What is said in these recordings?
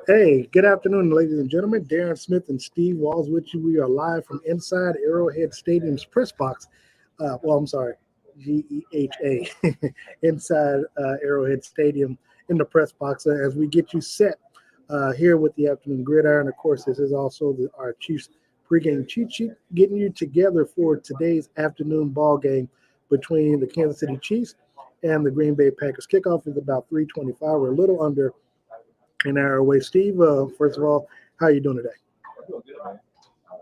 Hey, good afternoon, ladies and gentlemen. Darren Smith and Steve Walls with you. We are live from inside Arrowhead Stadium's press box. I'm sorry, G.E.H.A. inside Arrowhead Stadium in the press box as we get you set here with the afternoon gridiron. Of course, this is also our Chiefs pregame cheat sheet, getting you together for today's afternoon ball game between the Kansas City Chiefs and the Green Bay Packers. Kickoff is about 3:25. We're a little under an hour away. Steve, first of all, how are you doing today? I'm doing good,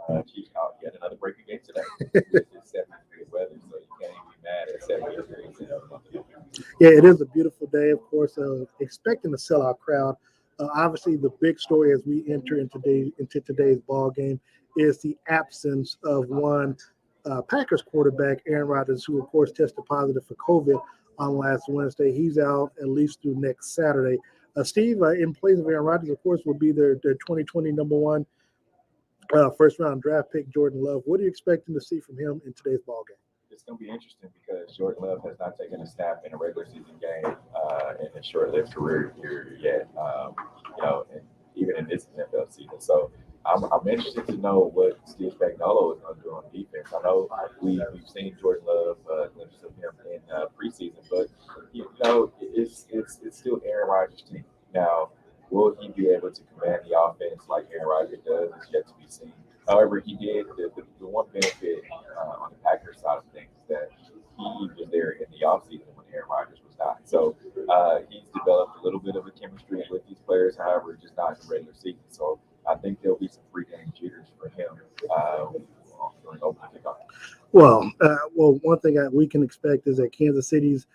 man. Chiefs out yet another breaking game today. It's 70-degree weather, so you can't even be mad at 70 degrees. Yeah, it is a beautiful day, of course. Expecting a sellout crowd. Obviously, the big story as we enter into today's ball game is the absence of one Packers quarterback, Aaron Rodgers, who, of course, tested positive for COVID on last Wednesday. He's out at least through next Saturday. Steve, in place of Aaron Rodgers, of course, will be their 2020 number one first-round draft pick, Jordan Love. What are you expecting to see from him in today's ball game? It's going to be interesting because Jordan Love has not taken a snap in a regular season game in his short-lived career here yet, and even in this NFL season. So I'm interested to know what Steve Spagnuolo is going to do on defense. I know we've seen Jordan Love glimpses of him in preseason, but it's still Aaron Rodgers' team. Now, will he be able to command the offense like Aaron Rodgers does is yet to be seen. However, he did the one benefit on the Packers side of things is that he was there in the offseason when Aaron Rodgers was not. So he's developed a little bit of a chemistry with these players, however, just not in the regular season. So I think there'll be some pregame jitters for him during opening kickoff. Well, one thing we can expect is that Kansas City's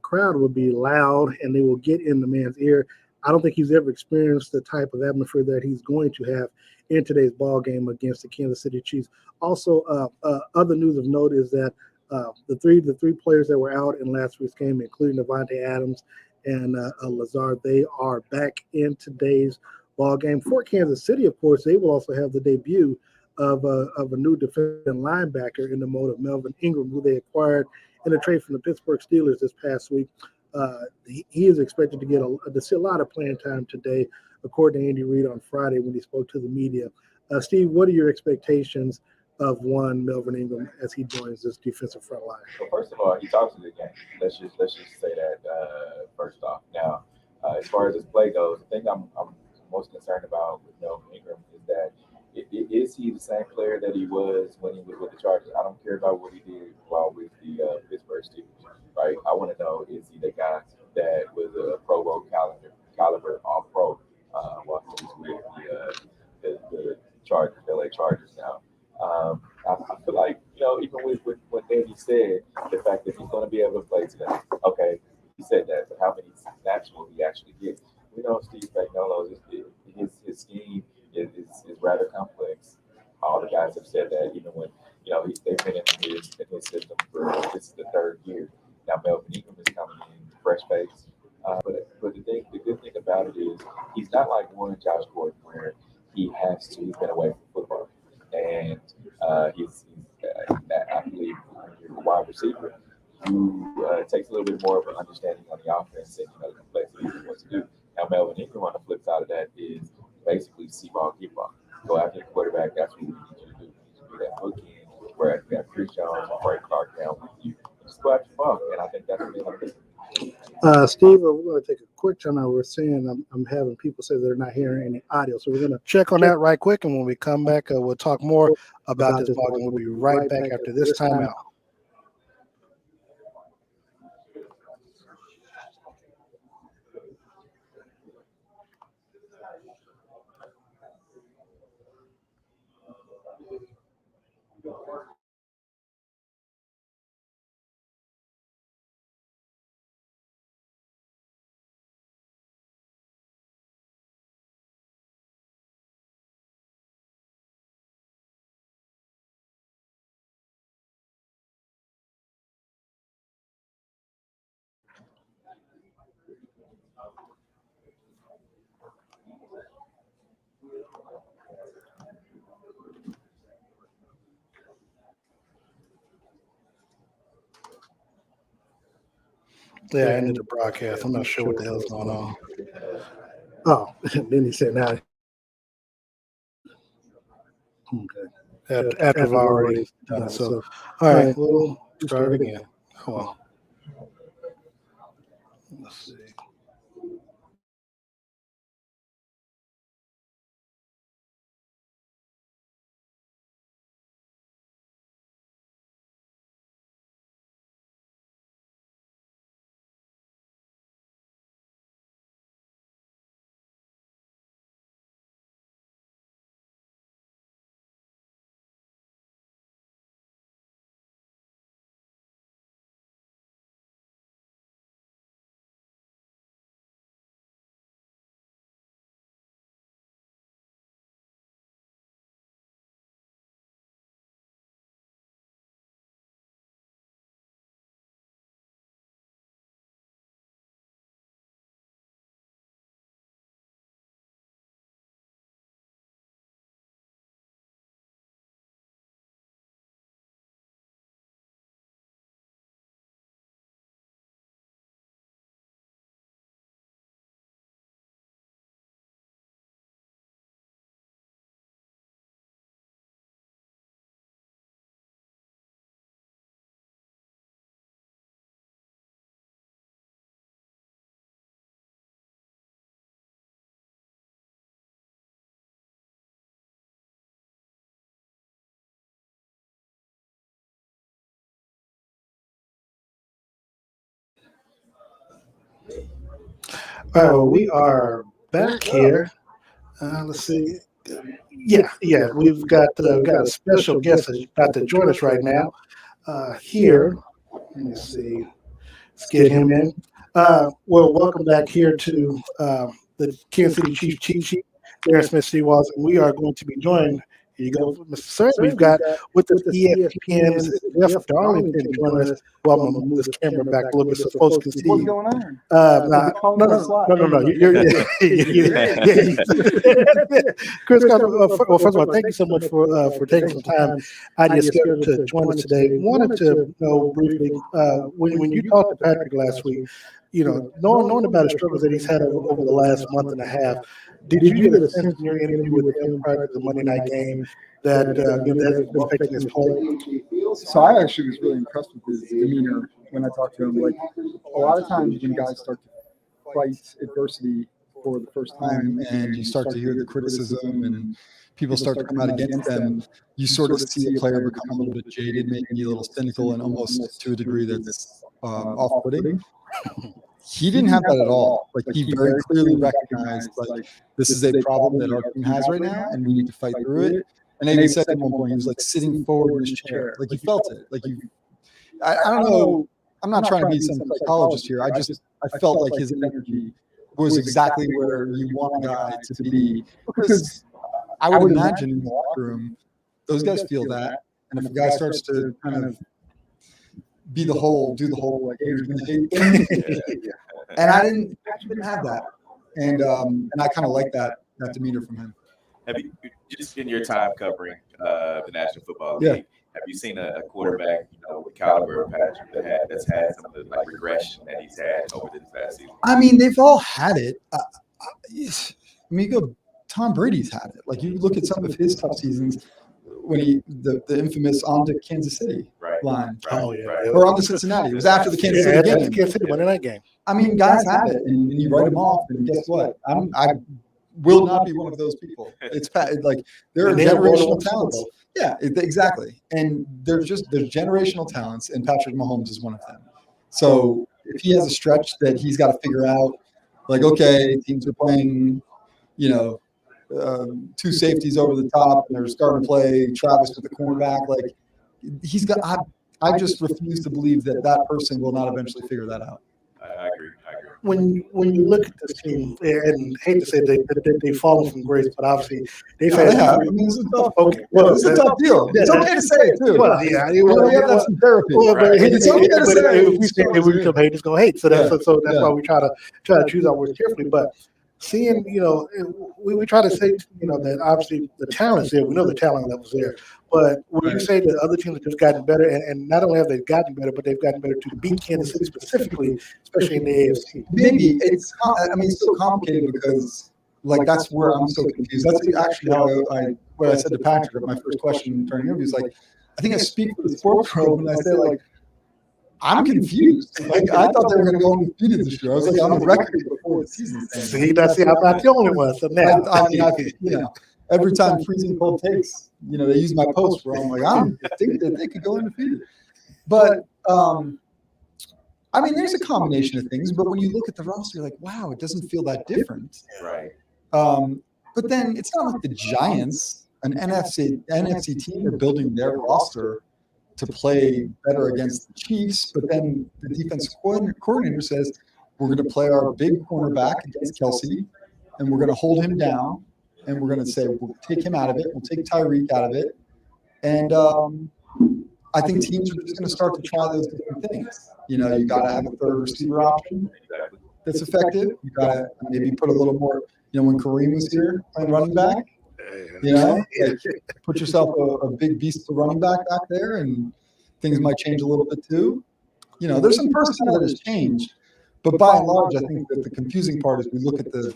crowd will be loud and they will get in the man's ear. I don't think he's ever experienced the type of atmosphere that he's going to have in today's ball game against the Kansas City Chiefs. Also, other news of note is that the three players that were out in last week's game, including Devontae Adams and Lazard, they are back in today's ball game. For Kansas City, of course, they will also have the debut of a new defensive linebacker in the mode of Melvin Ingram, who they acquired in a trade from the Pittsburgh Steelers this past week. He is expected to get to see a lot of playing time today, according to Andy Reid on Friday when he spoke to the media. Steve, what are your expectations of Melvin Ingram as he joins this defensive front line? Well, first of all, he talks to the game. Let's just say that first off. Now, as far as his play goes, the thing I'm most concerned about with Melvin Ingram is that is he the same player that he was when he was with the Chargers? I don't care about what he did while with the Pittsburgh Steelers, right? I want to know, is he the guy that was a Pro Bowl caliber All Pro while he was with the Chargers, LA Chargers now? I feel like, even with what Danny said, the fact that he's going to be able to play today, okay, he said that, but how many snaps will he actually get? We know Steve Spagnuolo, his scheme is rather complex. All the guys have said that, even when they've been in his system for this is the third year. Now Melvin Ingram is coming in fresh face, but the good thing about it is he's not like one Josh Gordon where he's been away from football, and I believe when you're a wide receiver, it takes a little bit more of an understanding on the offense and the complexity of what to do. Now Melvin Ingram on the flip side of that is basically see ball, keep ball. Go after the quarterback. That's what we need you to do. We need you to do that bookend where you got Chris Jones and Frank Clark down with you. Just go after the ball, and I think that's what they're going to do. Steve, we're going to take a quick time out. We're saying I'm having people say they're not hearing any audio, so we're going to check on that right quick. And when we come back, we'll talk more about this ball game. We'll be right back after this timeout. Yeah, I ended the broadcast. I'm not sure what the hell's going on. Oh, then he said now. Okay. After I've already done it. So, all right, we'll start again. Hold on. Let's see. All right, well, we are back here. Let's see. Yeah, we've got a special guest that's about to join us right now. Here, let me see. Let's get him in. Well, welcome back here to the Kansas City Chiefs cheat sheet. Darren Smith, Steve Walls, and we are going to be joined You go, Mr. Sir. We've got with the ESPN's Jeff Darlington joining us. Well, I'm gonna move this camera back a little bit so folks can see. What's going on? No. Chris, well, first of all, thank you so much for taking some time out of your schedule to join us today. Wanted to know briefly when you talked to Patrick last week, knowing about the struggles that he's had over the last month and a half, did you get a sense in your interview with him prior to the Monday night game that that's been affecting his play? So I actually was really impressed with his demeanor when I talked to him. Like, a lot of times when guys start to fight adversity for the first time and you start to hear the criticism and people start to come out against them, you sort of see a player become a little bit jaded, maybe a little cynical, and almost to a degree that's off-putting. He didn't have that at all. Like, he very clearly recognized, like, this is a problem that our team has right now, and we need to fight through it. And even said at one point, he was like sitting forward in his chair, like, you felt it. Like, I don't know. I'm not trying to be some psychologist here. I felt like his energy was exactly where you want a guy to be, because I would imagine in the locker room, those guys feel that, and if a guy starts to kind of do the whole like haters gonna hate thing, and I didn't have that, and I kind of like that demeanor from him. Have you, just in your time covering the National Football League, have you seen a quarterback, with caliber of Patrick that's had some of the regression that he's had over this past season? I mean, they've all had it. Tom Brady's had it. Like, you look at some of his tough seasons when the infamous on to Kansas City line. Or on to Cincinnati. It was after the Kansas City game. The Kansas City Monday night game. I mean, guys have it, and you write them off, and guess what? I will not be one of those people. It's like, there are generational talents. Yeah, exactly. And there's generational talents, and Patrick Mahomes is one of them. So if he has a stretch that he's got to figure out, like, okay, teams are playing, two safeties over the top, and they're starting to play Travis with the cornerback. Like, he's got. I just refuse to believe that person will not eventually figure that out. I agree. When you look at this team, and I hate to say they've fallen from grace, but obviously they've had. It's a tough. Okay, well, it's a tough deal. It's okay to say it too. Well, we have to have some therapy. It's okay to say if we become haters, go hate. So that's why we try to choose our words carefully. But seeing, we try to say, that obviously the talent is there. We know the talent that was there. But when you say that other teams have just gotten better, and not only have they gotten better, but they've gotten better to beat Kansas City specifically, especially in the AFC. Maybe it's so complicated because, like, that's where I'm so confused. That's actually what I said to Patrick at my first question during the interview. Is like, I think I speak for the sports world when I say, like, I'm confused. Like, I thought they were going to go undefeated this year. I was like, on the record before the season. See, I'm not the only one. So now, every time Freezing Cold takes, they use my post where I'm like, I think that they could go undefeated. But, there's a combination of things. But when you look at the roster, you're like, wow, it doesn't feel that different. Right. But then it's not like the Giants, an NFC team, are building their roster to play better against the Chiefs. But then the defensive coordinator says, we're going to play our big cornerback against Kelsey, and we're going to hold him down. And we're going to say, we'll take him out of it. We'll take Tyreek out of it. And I think teams are just going to start to try those different things. You got to have a third receiver option that's effective. You got to maybe put a little more, when Kareem was here playing running back, put yourself a big beast of running back there, and things might change a little bit too. There's some personnel that has changed. But by and large, I think that the confusing part is we look at the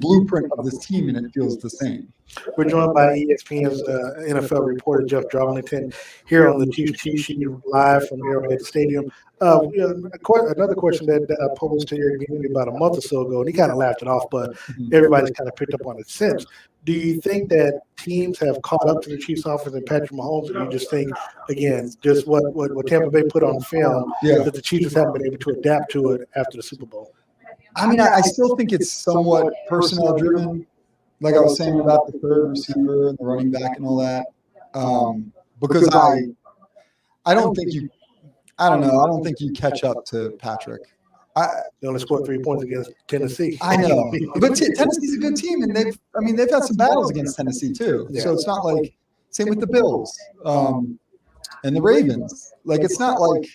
blueprint of this team, and it feels the same. We're joined by ESPN's NFL reporter Jeff Darlington here on the Chiefs Cheat Sheet live from Arrowhead Stadium. Another question that I posed to Eric Bieniemy about a month or so ago, and he kind of laughed it off, but everybody's kind of picked up on it since. Do you think that teams have caught up to the Chiefs' offense and Patrick Mahomes, or you just think, again, just what Tampa Bay put on film, that the Chiefs haven't been able to adapt to it after the Super Bowl? I still think it's somewhat personnel driven, like I was saying about the third receiver and the running back and all that. Because I don't think you catch up to Patrick. They only scored 3 points against Tennessee. I know, but Tennessee's a good team, and they've had some battles against Tennessee too. Yeah. So it's not like same with the Bills and the Ravens. Like it's not like.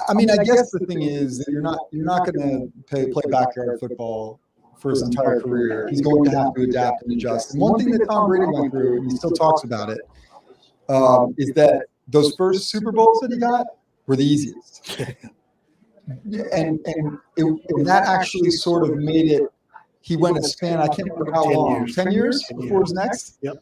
I mean, I guess the thing is that you're not going to play backyard football for his entire career. He's going to have to adapt and adjust. And one thing that Tom Brady went through, and he still talks about it, is that those first Super Bowls that he got were the easiest. And that actually sort of made it. He went a span. I can't remember how long. 10 years before his next. Yep.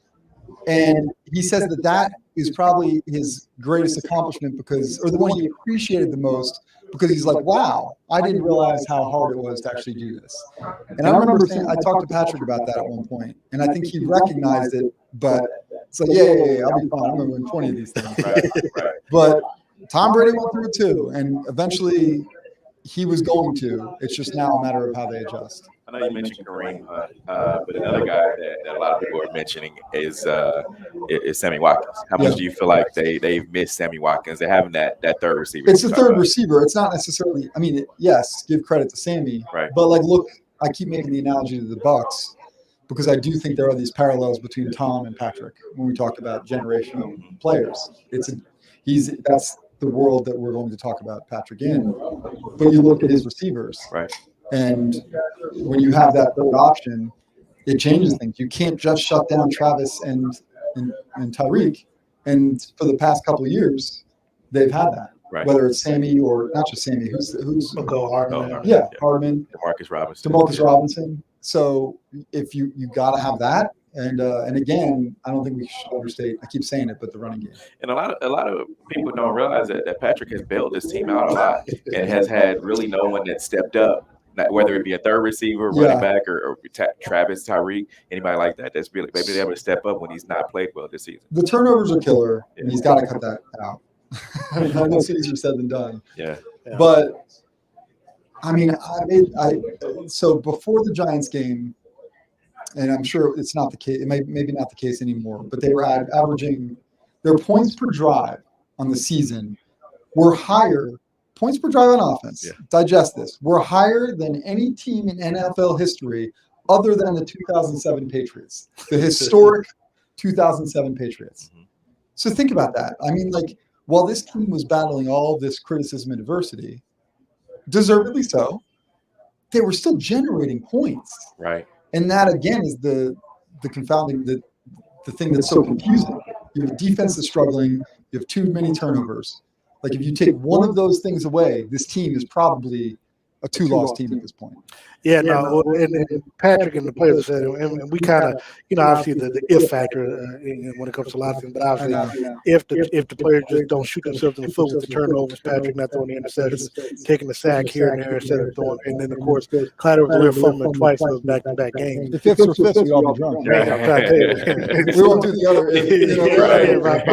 And he says that is probably his greatest accomplishment or the one he appreciated the most, because he's like, wow, I didn't realize how hard it was to actually do this. And I remember I talked to Patrick about that at one point, and I think he recognized it, but it's like, yeah, I'll be fine. I'm going to win 20 of these things. Right. But Tom Brady went through it too, and eventually he was going to. It's just now a matter of how they adjust. I know you mentioned Kareem Hunt, but another guy that a lot of people are mentioning is Sammy Watkins. How much do you feel like they've missed Sammy Watkins? They're having that third receiver. It's the third receiver. It's not necessarily. I mean, yes, give credit to Sammy, right? But like, look, I keep making the analogy to the Bucs because I do think there are these parallels between Tom and Patrick when we talk about generational players. That's the world that we're going to talk about Patrick in. But you look at his receivers, right? And when you have that third option, it changes things. You can't just shut down Travis and Tyreek. And for the past couple of years, they've had that. Right. Whether it's Sammy or not just Sammy, who's Hardman. Yeah, Hardman. Demarcus Robinson. So if you got to have that. And again, I don't think we should overstate. I keep saying it, but the running game. And a lot of people don't realize that Patrick has bailed this team out a lot and has had really no one that stepped up, whether it be a third receiver, running back, or Travis, Tyreek, anybody like that. That's really maybe able to step up when he's not played well this season. The turnovers are killer, and he's got to cut that out. I know it's easier said than done. Yeah. But I mean, so before the Giants game. And I'm sure it's not the case. It maybe not the case anymore. But they were averaging their points per drive on the season were higher. Points per drive on offense. Yeah. Digest this. Were higher than any team in NFL history, other than the 2007 Patriots, the historic 2007 Patriots. Mm-hmm. So think about that. I mean, like, while this team was battling all this criticism and adversity, deservedly so, they were still generating points. Right. And that, again, is the confounding, the thing that's so confusing. You have a defense that's struggling. You have too many turnovers. Like, if you take one of those things away, this team is probably a two-loss team at this point. Yeah, no, and Patrick and the players said, and we kind of, obviously the if factor when it comes to a lot of things, but obviously if the players just don't shoot themselves in the foot with the turnovers, Patrick not throwing the interceptions, taking the sack here and there instead of throwing, and then of course Clyde was there fumbling twice in those back-to-back games. If ifs were fifths, we'd all be drunk. Yeah, I'm trying to tell you. We won't do the other. Right.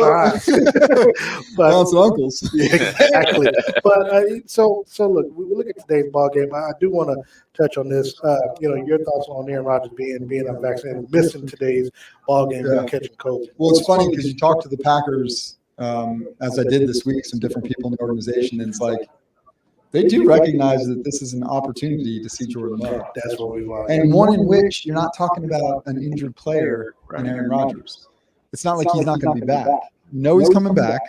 Aunts and uncles. Yeah, exactly. But so look, we look at today's ball game. I do want to touch on this. Your thoughts on Aaron Rodgers being unvaccinated, missing today's ball game, catching COVID. Well, it's funny because you talk to the Packers, as I did this week, some different people in the organization, and it's like they do recognize that this is an opportunity to see Jordan Love. That's what we want. And one in which you're not talking about an injured player in Aaron Rodgers. It's not like he's not going to be back. You know he's coming back.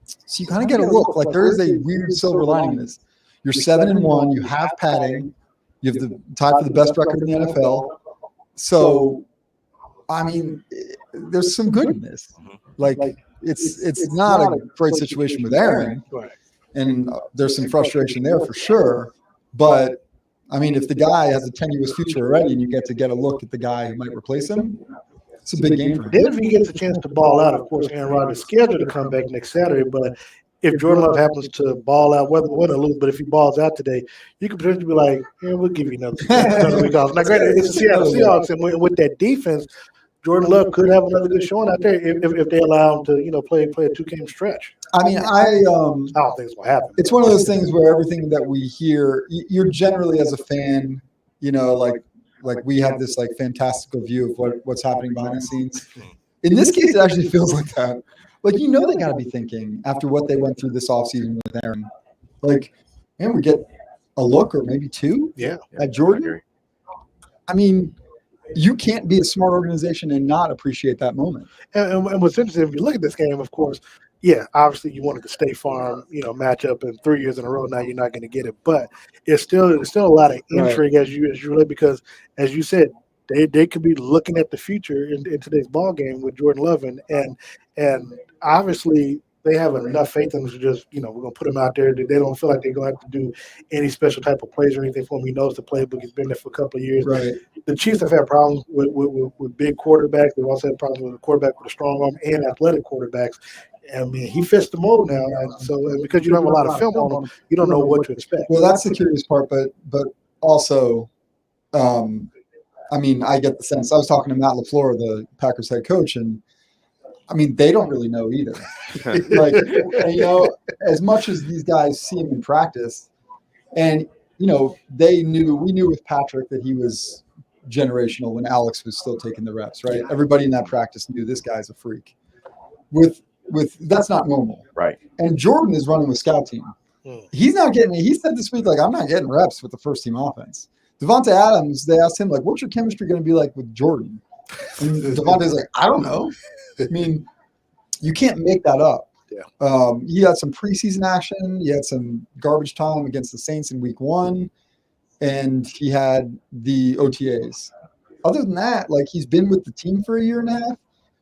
So you kind of get a look. Like, there is a weird silver lining in this. You're 7-1. You have padding. You have the tie for the best record in the NFL. So, I mean, there's some good in this. Like, it's not a great situation with Aaron, and there's some frustration there for sure. But, I mean, if the guy has a tenuous future already and you get a look at the guy who might replace him, it's a big game for him. Then if he gets a chance to ball out, of course, Aaron Rodgers is scheduled to come back next Saturday, but if Jordan Love happens to ball out, whether win or lose, but if he balls out today, you could potentially be like, yeah, we'll give you another week off. Now, granted, it's the Seattle Seahawks, and with that defense, Jordan Love could have another good showing out there if they allow him to, play a 2-game stretch. I mean, I don't think it's going to happen. It's one of those things where everything that we hear, you're generally as a fan, like we have this like fantastical view of what's happening behind the scenes. In this case, it actually feels like that. Like, they got to be thinking after what they went through this offseason with Aaron. Like, man, we get a look or maybe two Yeah. at Jordan. I mean, you can't be a smart organization and not appreciate that moment. And what's interesting, if you look at this game, of course, yeah, obviously you wanted the State Farm, matchup, and 3 years in a row now you're not going to get it, but there's still a lot of intrigue as you relate, because as you said, they could be looking at the future in today's ball game with Jordan Love, and obviously they have enough faith in him to just, we're going to put him out there. They don't feel like they're going to have to do any special type of plays or anything for him. He knows the playbook. He's been there for a couple of years. Right. The Chiefs have had problems with big quarterbacks. They've also had problems with a quarterback with a strong arm and athletic quarterbacks. I mean, he fits the mold now. And because you don't have a lot of film on him, you don't know what to expect. Well, that's the curious part, but also, I mean, I get the sense. I was talking to Matt LaFleur, the Packers head coach, and I mean, they don't really know either. As much as these guys see him in practice, and we knew with Patrick that he was generational when Alex was still taking the reps, right? Everybody in that practice knew this guy's a freak. With that's not normal, right? And Jordan is running with scout team. He's not getting. He said this week, like, I'm not getting reps with the first team offense. Devontae Adams, they asked him, like, what's your chemistry going to be like with Jordan? And Devontae's like, I don't know. I mean, you can't make that up. Yeah. He had some preseason action. He had some garbage time against the Saints in week 1. And he had the OTAs. Other than that, like, he's been with the team for a year and a half,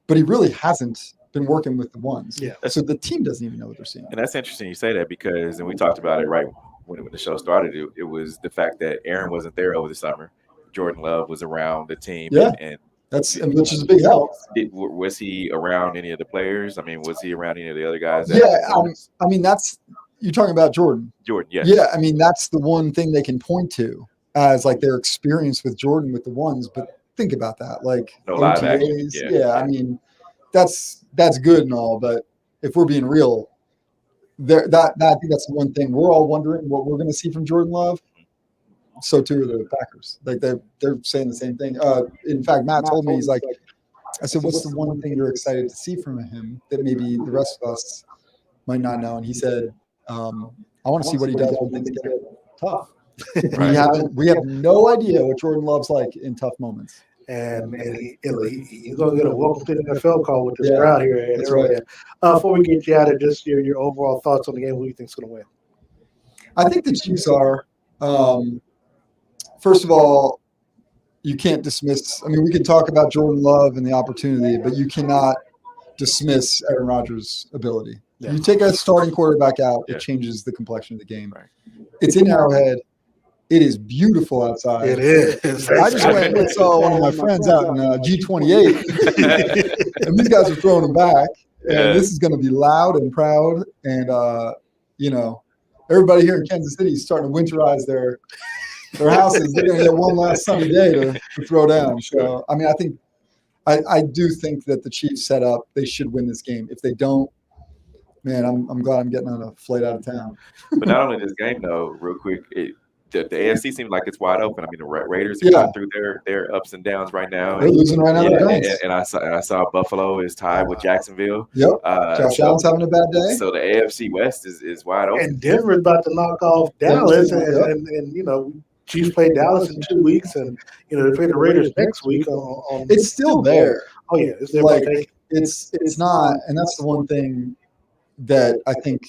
but he really hasn't been working with the ones. Yeah. So the team doesn't even know what they're seeing. And that's interesting you say that, because, and we talked about it right when the show started, it was the fact that Aaron wasn't there over the summer. Jordan Love was around the team. Yeah. And which is a big help. Was he around any of the players? I mean, was he around any of the other guys? I mean, that's you're talking about Jordan. Jordan, yes. Yeah, I mean, that's the one thing they can point to as like their experience with Jordan with the ones. But think about that, like no live action. Yeah, I mean, that's good and all, but if we're being real, I think that's the one thing we're all wondering what we're going to see from Jordan Love. So too are the Packers. Like they're saying the same thing. In fact, Matt told me, he's like, I said, what's the one thing you're excited to see from him that maybe the rest of us might not know? And he said, I want to see what he does when things get tough. Right. We have no idea what Jordan Love's like in tough moments. And he's going to get a welcome to the NFL call with this crowd here at Arrowhead. Before we get you out of just your overall thoughts on the game, who do you think is going to win? I think the Chiefs are. First of all, you can't dismiss. I mean, we can talk about Jordan Love and the opportunity, but you cannot dismiss Aaron Rodgers' ability. Yeah. You take a starting quarterback out, it changes the complexion of the game. Right. It's in Arrowhead. It is beautiful outside. It is. I just went and saw one of my friends out in G.E.H.A, and these guys are throwing them back. And this is going to be loud and proud. And, everybody here in Kansas City is starting to winterize their houses. They're going to get one last sunny day to throw down. So, I mean, I do think that the Chiefs set up, they should win this game. If they don't, man, I'm glad I'm getting on a flight out of town. But not only this game, though, real quick, the AFC seems like it's wide open. I mean, the Raiders are going through their ups and downs right now. They're losing right now. And I saw Buffalo is tied with Jacksonville. Yep. Josh Allen's having a bad day. So the AFC West is wide open. And Denver's about to knock off Dallas, and Chiefs play Dallas in 2 weeks, and they play the Raiders next week. It's still there. Oh yeah, it's there. Like it's not, and that's the one thing that I think.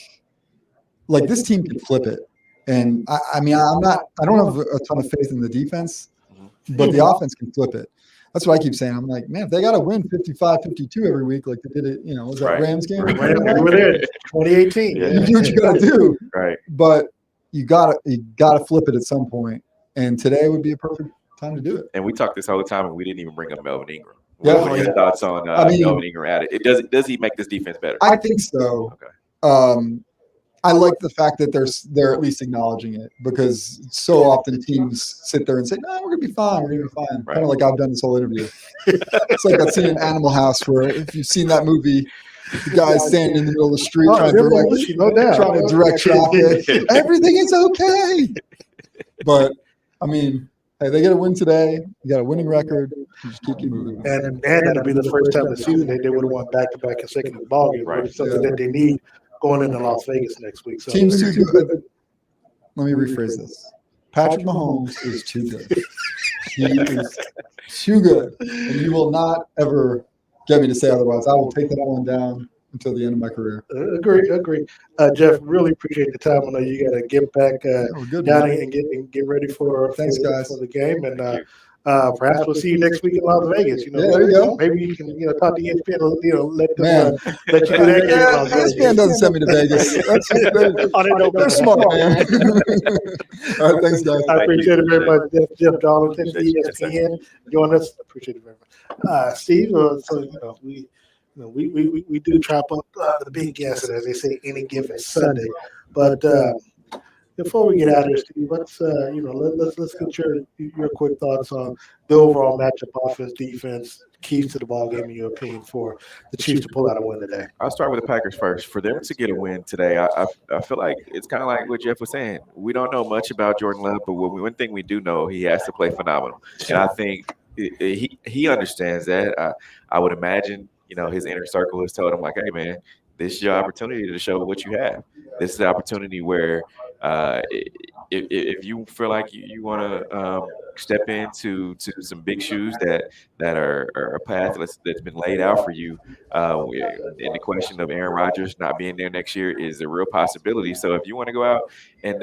Like this team can flip it. And I don't have a ton of faith in the defense, but the offense can flip it. That's what I keep saying. I'm like, man, if they got to win 55-52 every week, like they did it, was that Rams game? Right over there, 2018. Yeah. You do what you got to do. Right. But you gotta flip it at some point. And today would be a perfect time to do it. And we talked this whole time, and we didn't even bring up Melvin Ingram. Yeah. What are your thoughts on Melvin Ingram at it? Does he make this defense better? I think so. Okay. I like the fact that they're at least acknowledging it, because so often teams sit there and say, "No, we're gonna be fine. We're gonna be fine." Right. Kind of like I've done this whole interview. It's like that scene in Animal House where, if you've seen that movie, the guy's standing in the middle of the street trying to direct traffic. Everything is okay. But I mean, hey, they got to win today. You got a winning record. You just keep moving. And that'll be the first time this season they would have won back-to-back consecutive ball games. Right. It's something that they need going into Las Vegas next week. So teams too good. Let me rephrase this. Patrick Mahomes is too good. He is too good. And you will not ever get me to say otherwise. I will take that one down until the end of my career. Agree. Jeff, really appreciate the time. I know you got to get back down and get ready for Thanks, guys. for the game, and Thank you. perhaps we'll see you next week in Las Vegas. Yeah, there you go. Maybe you can talk to ESPN. Let them Man. let you do that game. in Yeah, Las Vegas. ESPN doesn't send me to Vegas. They're smart, man. All right, thanks, guys. I appreciate it very much, Jeff Darlington, ESPN. Join us. Appreciate it very much, Steve. So we do chop up the big guests, as they say, any given Sunday. But before we get out of here, Steve, let's get your quick thoughts on the overall matchup, offense, defense, keys to the ball game, in your opinion, for the Chiefs to pull out a win today. I'll start with the Packers first. For them to get a win today, I feel like it's kind of like what Jeff was saying. We don't know much about Jordan Love, but one thing we do know, he has to play phenomenal. And I think he understands that. I would imagine, his inner circle has told him, like, hey, man, this is your opportunity to show what you have. This is the opportunity where if you feel like you want to step into some big shoes that are a path that's been laid out for you, and the question of Aaron Rodgers not being there next year is a real possibility. So if you want to go out and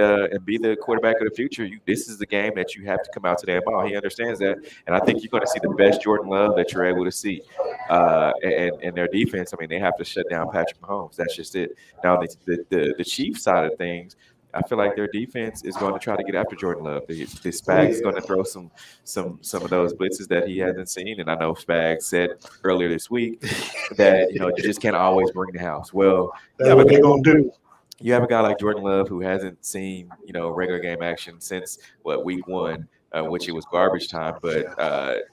be the quarterback of the future, this is the game that you have to come out today and ball. He understands that, and I think you're going to see the best Jordan Love that you're able to see. And their defense, I mean, they have to shut down Patrick Mahomes. That's just it. Now the Chiefs side of things, I feel like their defense is going to try to get after Jordan Love. The Spags is going to throw some of those blitzes that he hasn't seen. And I know Spags said earlier this week that you just can't always bring the house. Well, that's what they're going to do. You have a guy like Jordan Love who hasn't seen regular game action since week 1, which it was garbage time, but.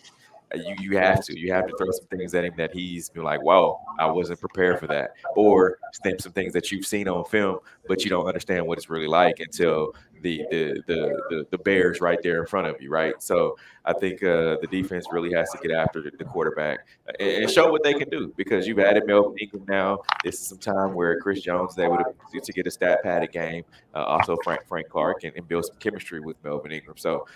You have to throw some things at him that he's been like, whoa, I wasn't prepared for that, or some things that you've seen on film, but you don't understand what it's really like until the Bears right there in front of you, right? So I think the defense really has to get after the quarterback and show what they can do, because you've added Melvin Ingram now. This is some time where Chris Jones is able to get a stat-padded game, also Frank Clark, and build some chemistry with Melvin Ingram. So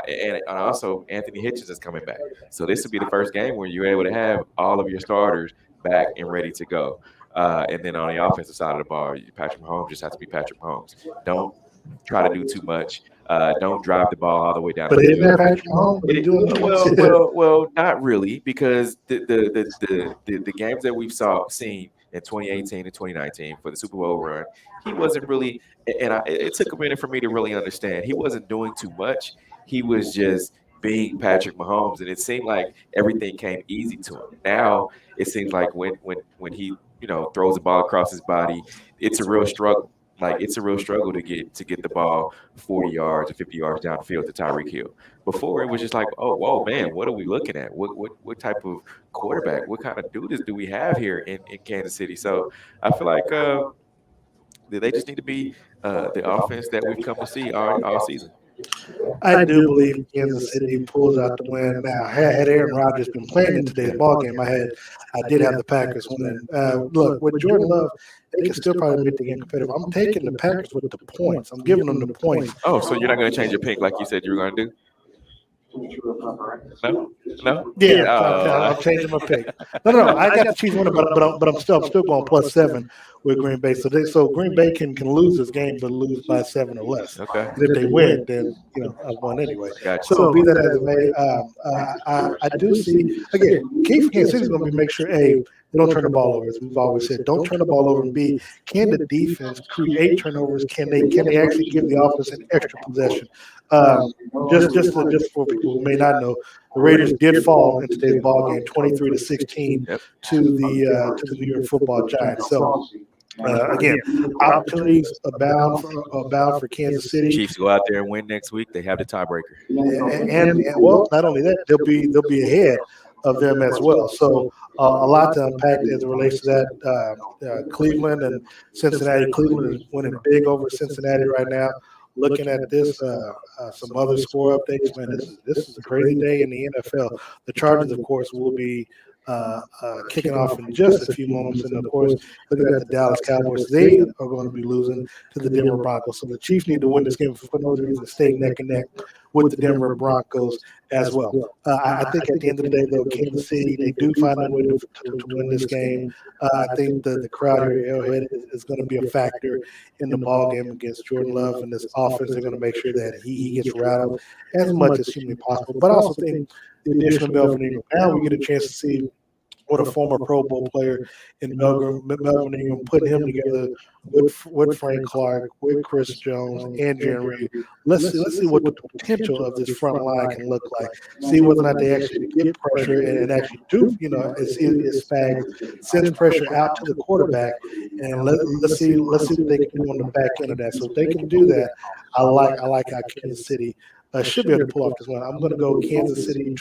and also Anthony Hitchens is coming back. So this will be the first game where you're able to have all of your starters back and ready to go. And then on the offensive side of the ball, Patrick Mahomes just has to be Patrick Mahomes. Don't try to do too much. Don't drive the ball all the way down. But isn't that Patrick Mahomes? Well, not really, because the games that we've seen in 2018 and 2019 for the Super Bowl run, he wasn't really, and it took a minute for me to really understand. He wasn't doing too much. He was just being Patrick Mahomes, and it seemed like everything came easy to him. Now it seems like when he throws the ball across his body, it's a real struggle. Like, it's a real struggle to get the ball 40 yards or 50 yards downfield to Tyreek Hill. Before, it was just like, oh, whoa, man, what are we looking at? What type of quarterback, what kind of dudes do we have here in Kansas City? So I feel like they just need to be the offense that we've come to see all season. I do believe Kansas City pulls out the win. Now, had Aaron Rodgers been playing in today's ball game, I did have the Packers winning. Look, with Jordan Love, they can still probably make the game competitive. I'm taking the Packers with the points. I'm giving them the points. Oh, so you're not going to change your pick like you said you were going to do? No? Yeah, I'm changing my pick. No. I got the Chiefs winning, but I'm still going +7 with Green Bay. So Green Bay can lose this game, but lose by 7 or less. Okay. And if they win, then I've won anyway. Gotcha. So be that as it may, I do see again. Key for Kansas City is going to be make sure they don't turn the ball over, as we've always said. Don't turn the ball over. And B, can the defense create turnovers? Can they actually give the offense an extra possession? Just for people who may not know, the Raiders did fall in today's ball game, 23-16 to the New York Football Giants. So again, opportunities abound for Kansas City. Chiefs go out there and win next week. They have the tiebreaker. And well, not only that, they'll be ahead of them as well. So a lot to unpack as it relates to that. Cleveland and Cincinnati. Cleveland is winning big over Cincinnati right now. Looking at this, some other score updates, man, this is a crazy day in the NFL. The Chargers, of course, will be kicking off in just a few moments. And, of course, looking at the Dallas Cowboys, they are going to be losing to the Denver Broncos. So the Chiefs need to win this game for no other reason to stay neck and neck with the Denver Broncos as well. I think at the end of the day, though, Kansas City, they do find a way to win this game. I think the crowd here at Arrowhead is going to be a factor in the ball game against Jordan Love and this offense. They're going to make sure that he gets rattled as much as humanly possible. But I also think the addition of Melvin Ingram, now we get a chance to see what a former Pro Bowl player in Melvin Ingram, putting him together with Frank Clark, with Chris Jones, and Darren Reed. Let's see what the potential of this front line can look like. See whether or not they actually get pressure and actually do, as Spags sends pressure out to the quarterback, and let's see what they can do on the back end of that. So if they can do that, I like how Kansas City should be able to pull off this one. I'm going to go Kansas City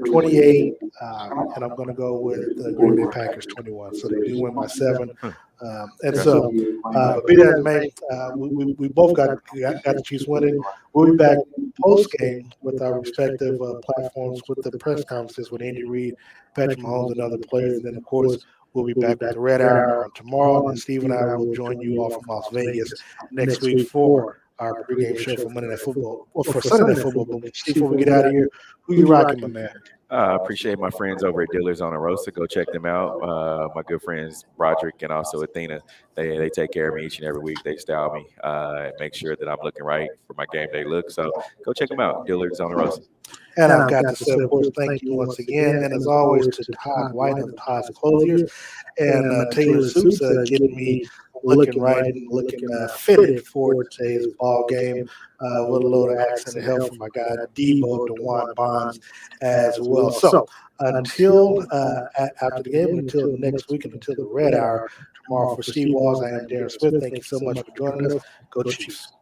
28, and I'm going to go with the Green Bay Packers 21. So they do win by 7. And so, be that as may, we both got the Chiefs winning. We'll be back post game with our respective platforms with the press conferences with Andy Reid, Patrick Mahomes, and other players. And then, of course, we'll be back with the Red Hour on tomorrow. And Steve and I will join you all from Las Vegas next week for our pregame show for Monday Night Football, or for Sunday Night Football. But Steve, before we get out of here, who you rocking, my man? I appreciate my friends over at Dealers on the Roster. Go check them out. My good friends Broderick and also Athena. They take care of me each and every week. They style me and make sure that I'm looking right for my game day look. So go check them out. Dealers on the Roster. And I've got to say, of course, thank you once again. And as always, to Todd White of Todd's Clothiers and Taylor Suits getting me looking right and looking fitted for today's ball game with a little accent and help from my guy Debo DeWan Bonds as well. So until after the game, until next week, and until the Red Hour tomorrow, for Steve Walls, I am Darren Smith. Thank you so much for joining us. Go Chiefs.